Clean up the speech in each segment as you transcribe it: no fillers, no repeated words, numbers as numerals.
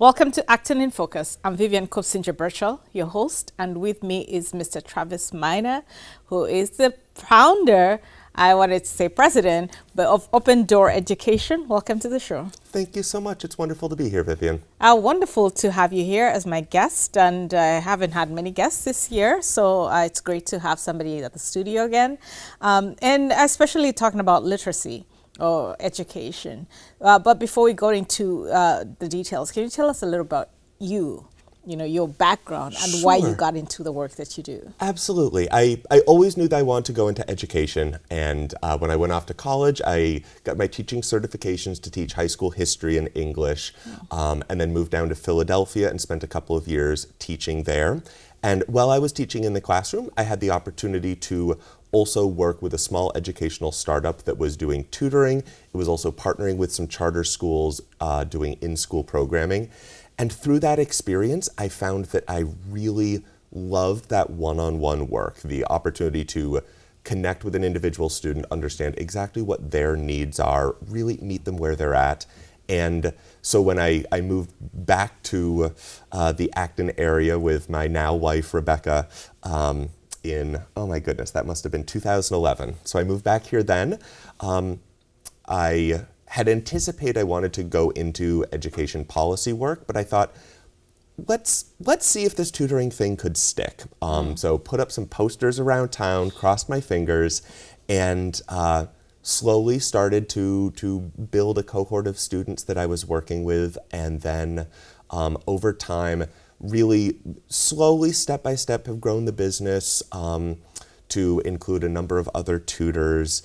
Welcome to Acton in Focus. I'm Vivian Kopsinger-Birchall, your host, and with me is Mr. Travis Minor, who is the founder, I wanted to say president, but of Open Door Education. Welcome to the show. Thank you so much. It's wonderful to be here, Vivian. Wonderful to have you here as my guest, and I haven't had many guests this year, so it's great to have somebody at the studio again, and especially talking about literacy or education. But before we go into the details, can you tell us a little about you, your background and why you got into the work that you do? Absolutely. I always knew that I wanted to go into education. And when I went off to college, I got my teaching certifications to teach high school history and English, and then moved down to Philadelphia and spent a couple of years teaching there. And while I was teaching in the classroom, I had the opportunity to also work with a small educational startup that was doing tutoring. It was also partnering with some charter schools doing in-school programming. And through that experience, I found that I really loved that one-on-one work, the opportunity to connect with an individual student, understand exactly what their needs are, really meet them where they're at. And so when I moved back to the Acton area with my now wife, Rebecca, in, oh my goodness, that must have been 2011. So I moved back here then. I had anticipated I wanted to go into education policy work, but I thought, let's see if this tutoring thing could stick. So put up some posters around town, crossed my fingers, and slowly started to build a cohort of students that I was working with, and then over time, really slowly, step by step, have grown the business to include a number of other tutors,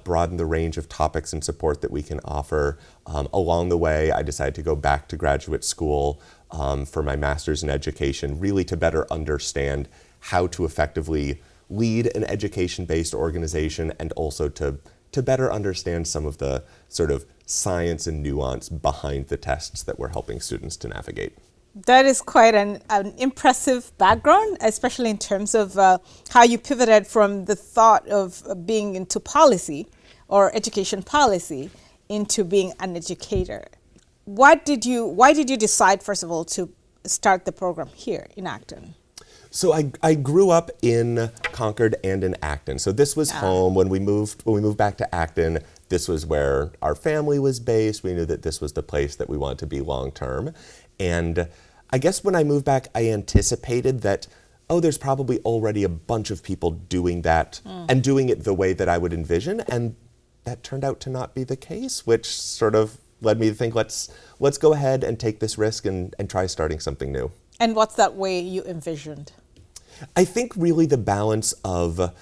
broaden the range of topics and support that we can offer. Along the way, I decided to go back to graduate school for my master's in education, really to better understand how to effectively lead an education-based organization, and also to better understand some of the sort of science and nuance behind the tests that we're helping students to navigate. That is quite an impressive background, especially in terms of how you pivoted from the thought of being into policy or education policy into being an educator. Why did you decide, first of all, to start the program here in Acton? So I grew up in Concord and in Acton. So this was home. When we moved back to Acton, this was where our family was based. We knew that this was the place that we wanted to be long term. And I guess when I moved back, I anticipated that, there's probably already a bunch of people doing that and doing it the way that I would envision. And that turned out to not be the case, which sort of led me to think, let's go ahead and take this risk and try starting something new. And what's that way you envisioned? I think really the balance of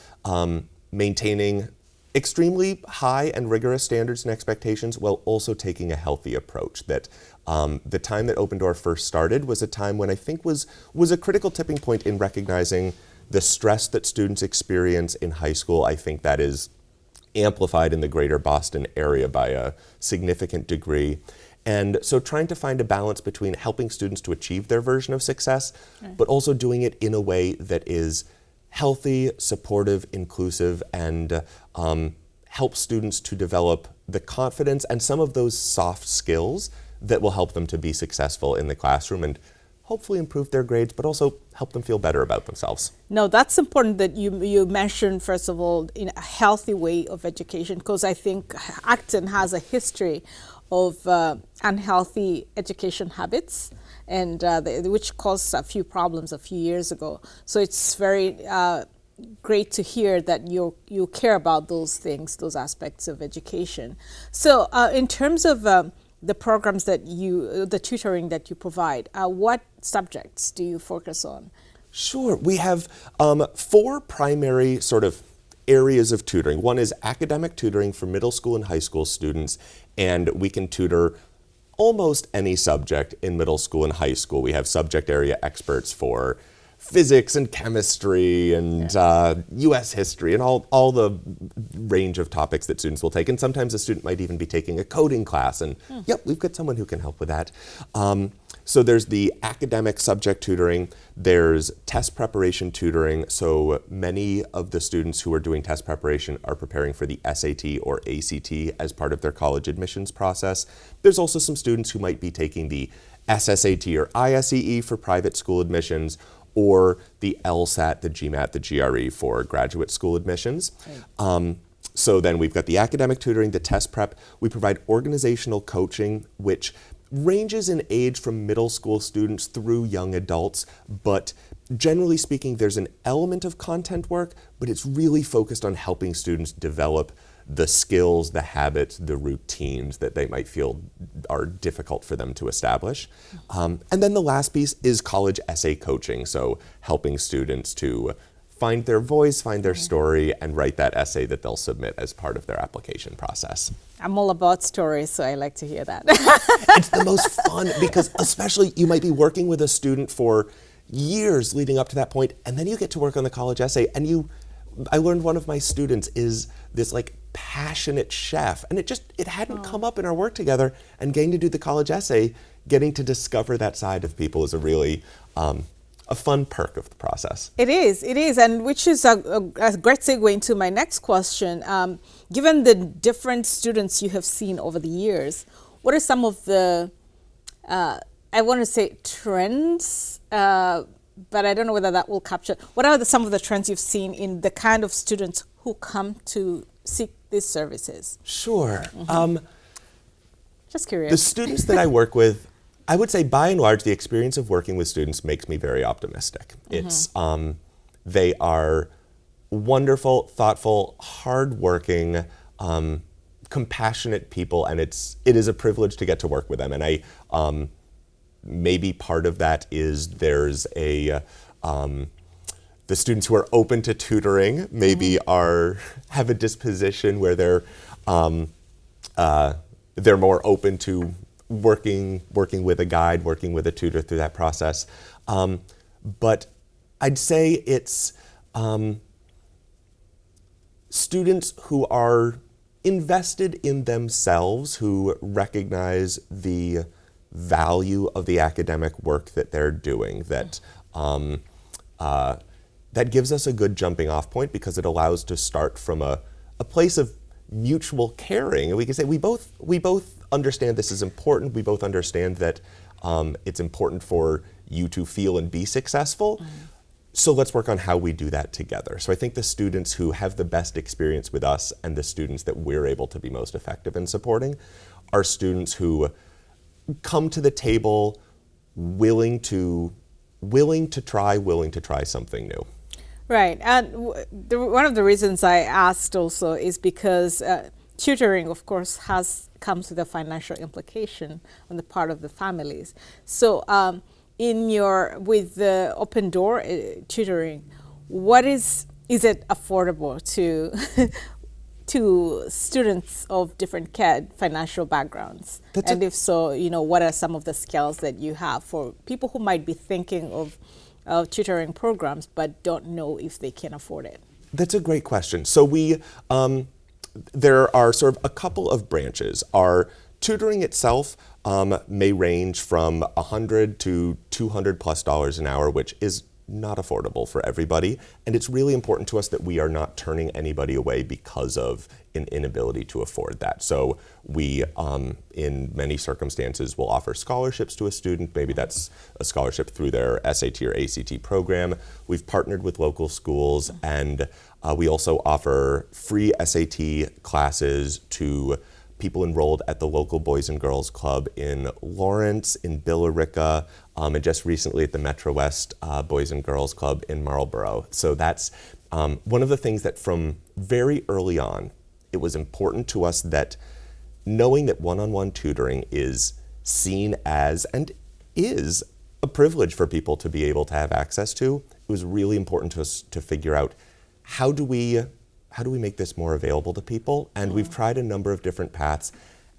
maintaining extremely high and rigorous standards and expectations while also taking a healthy approach. That the time that Open Door first started was a time when I think was a critical tipping point in recognizing the stress that students experience in high school. I think that is amplified in the greater Boston area by a significant degree. And so trying to find a balance between helping students to achieve their version of success, but also doing it in a way that is healthy, supportive, inclusive, and help students to develop the confidence and some of those soft skills that will help them to be successful in the classroom and hopefully improve their grades, but also help them feel better about themselves. No, that's important that you mentioned, first of all, in a healthy way of education, because I think Acton has a history of unhealthy education habits, and which caused a few problems a few years ago. So it's very great to hear that you care about those things, those aspects of education. So in terms of the programs that the tutoring that you provide, what subjects do you focus on? Sure. We have 4 primary sort of areas of tutoring. One is academic tutoring for middle school and high school students, and we can tutor almost any subject in middle school and high school. We have subject area experts for physics and chemistry and U.S. history and all the range of topics that students will take. And sometimes a student might even be taking a coding class, and yep, we've got someone who can help with that. So there's the academic subject tutoring, there's test preparation tutoring. So many of the students who are doing test preparation are preparing for the SAT or ACT as part of their college admissions process. There's also some students who might be taking the SSAT or ISEE for private school admissions, or the LSAT, the GMAT, the GRE for graduate school admissions. Right. So then we've got the academic tutoring, the test prep. We provide organizational coaching, which ranges in age from middle school students through young adults, but generally speaking, there's an element of content work, but it's really focused on helping students develop the skills, the habits, the routines that they might feel are difficult for them to establish. And then the last piece is college essay coaching, so helping students to find their voice, find their story, and write that essay that they'll submit as part of their application process. I'm all about stories, so I like to hear that. It's the most fun because especially you might be working with a student for years leading up to that point, and then you get to work on the college essay, and I learned one of my students is this like passionate chef, and it hadn't come up in our work together, and getting to do the college essay, getting to discover that side of people is a really a fun perk of the process. It is, and which is a great segue into my next question. Given the different students you have seen over the years, what are some of the, I want to say trends, but I don't know whether that will capture, what are some of the trends you've seen in the kind of students who come to seek these services? Sure. Just curious. The students that I work with, I would say by and large, the experience of working with students makes me very optimistic. It's they are wonderful, thoughtful, hardworking, compassionate people, and it is a privilege to get to work with them. And I maybe part of that is there's the students who are open to tutoring maybe have a disposition where they're more open to working with a guide, working with a tutor through that process. But I'd say it's students who are invested in themselves, who recognize the value of the academic work that they're doing, that gives us a good jumping off point because it allows to start from a place of mutual caring. And we can say we both understand this is important. We both understand that it's important for you to feel and be successful. So let's work on how we do that together. So I think the students who have the best experience with us and the students that we're able to be most effective in supporting are students who come to the table willing to try something new. Right, and one of the reasons I asked also is because tutoring, of course, comes with a financial implication on the part of the families. So, with the open door tutoring, what is it affordable to students of different financial backgrounds? And if so, what are some of the skills that you have for people who might be thinking of tutoring programs but don't know if they can afford it? That's a great question. So there are sort of a couple of branches. Our tutoring itself may range from $100 to $200+ an hour, which is not affordable for everybody. And it's really important to us that we are not turning anybody away because of an inability to afford that. So we, in many circumstances, will offer scholarships to a student. Maybe that's a scholarship through their SAT or ACT program. We've partnered with local schools, and we also offer free SAT classes to people enrolled at the local Boys and Girls Club in Lawrence, in Billerica, and just recently at the Metro West Boys and Girls Club in Marlborough. So that's one of the things that from very early on, it was important to us that knowing that one-on-one tutoring is seen as and is a privilege for people to be able to have access to, it was really important to us to figure out how do we make this more available to people? And we've tried a number of different paths,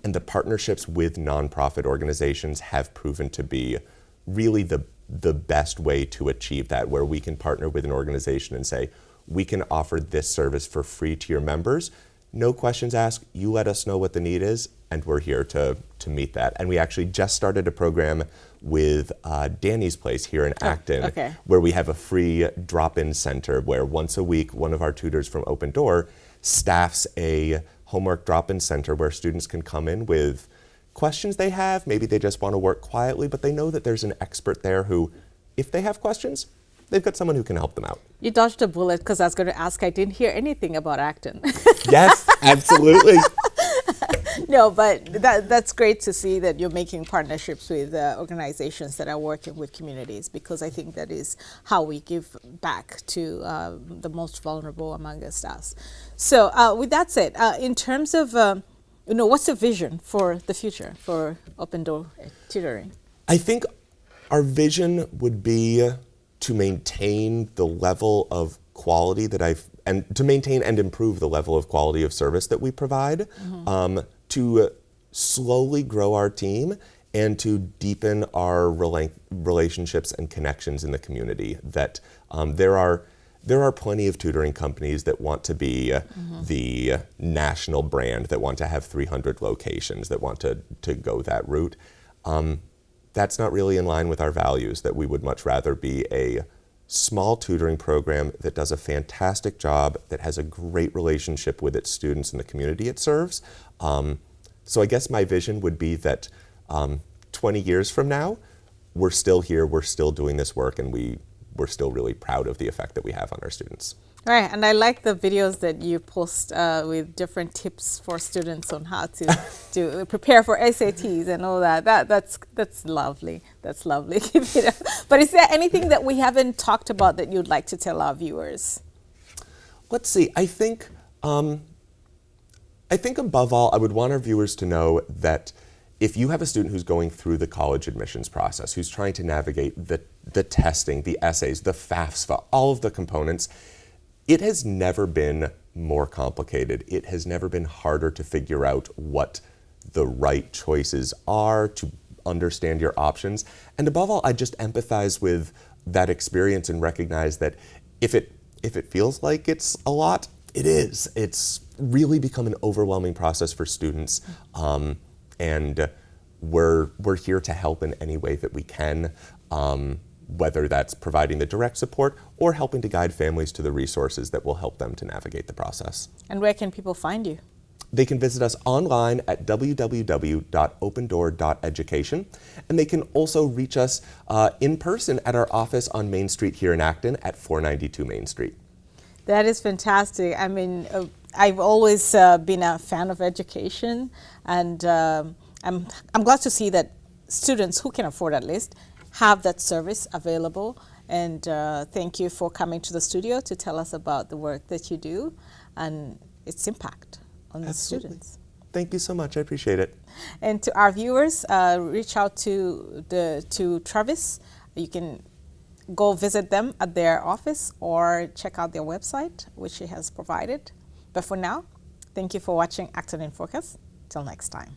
and the partnerships with nonprofit organizations have proven to be really the best way to achieve that, where we can partner with an organization and say, we can offer this service for free to your members. No questions asked, you let us know what the need is, and we're here to meet that. And we actually just started a program with Danny's Place here in Acton, where we have a free drop-in center where once a week, one of our tutors from Open Door staffs a homework drop-in center where students can come in with questions they have. Maybe they just want to work quietly, but they know that there's an expert there who, if they have questions, they've got someone who can help them out. You dodged a bullet because I was going to ask. I didn't hear anything about Acton. Yes, absolutely. No, but that's great to see that you're making partnerships with organizations that are working with communities, because I think that is how we give back to the most vulnerable among us. So with that said, in terms of, what's the vision for the future for Open Door Tutoring? I think our vision would be to maintain the level of quality and to maintain and improve the level of quality of service that we provide, to slowly grow our team and to deepen our relationships and connections in the community. That there are plenty of tutoring companies that want to be the national brand, that want to have 300 locations, that want to go that route. That's not really in line with our values, that we would much rather be a small tutoring program that does a fantastic job, that has a great relationship with its students and the community it serves. So I guess my vision would be that 20 years from now, we're still here, we're still doing this work, and we're still really proud of the effect that we have on our students. All right, and I like the videos that you post with different tips for students on how to prepare for SATs and all that. That's lovely. That's lovely. Keep it up. But is there anything that we haven't talked about that you'd like to tell our viewers? Let's see. I think above all, I would want our viewers to know that if you have a student who's going through the college admissions process, who's trying to navigate the testing, the essays, the FAFSA, all of the components, it has never been more complicated. It has never been harder to figure out what the right choices are, to understand your options. And above all, I just empathize with that experience and recognize that if it feels like it's a lot, it is. It's really become an overwhelming process for students. And we're here to help in any way that we can, whether that's providing the direct support or helping to guide families to the resources that will help them to navigate the process. And where can people find you? They can visit us online at www.opendoor.education, and they can also reach us in person at our office on Main Street here in Acton at 492 Main Street. That is fantastic. I mean, I've always been a fan of education, and I'm glad to see that students who can afford, at least, have that service available. And thank you for coming to the studio to tell us about the work that you do and its impact on the students. Thank you so much. I appreciate it. And to our viewers, reach out to Travis. You can go visit them at their office or check out their website, which he has provided. But for now, thank you for watching Acton in Focus. Till next time.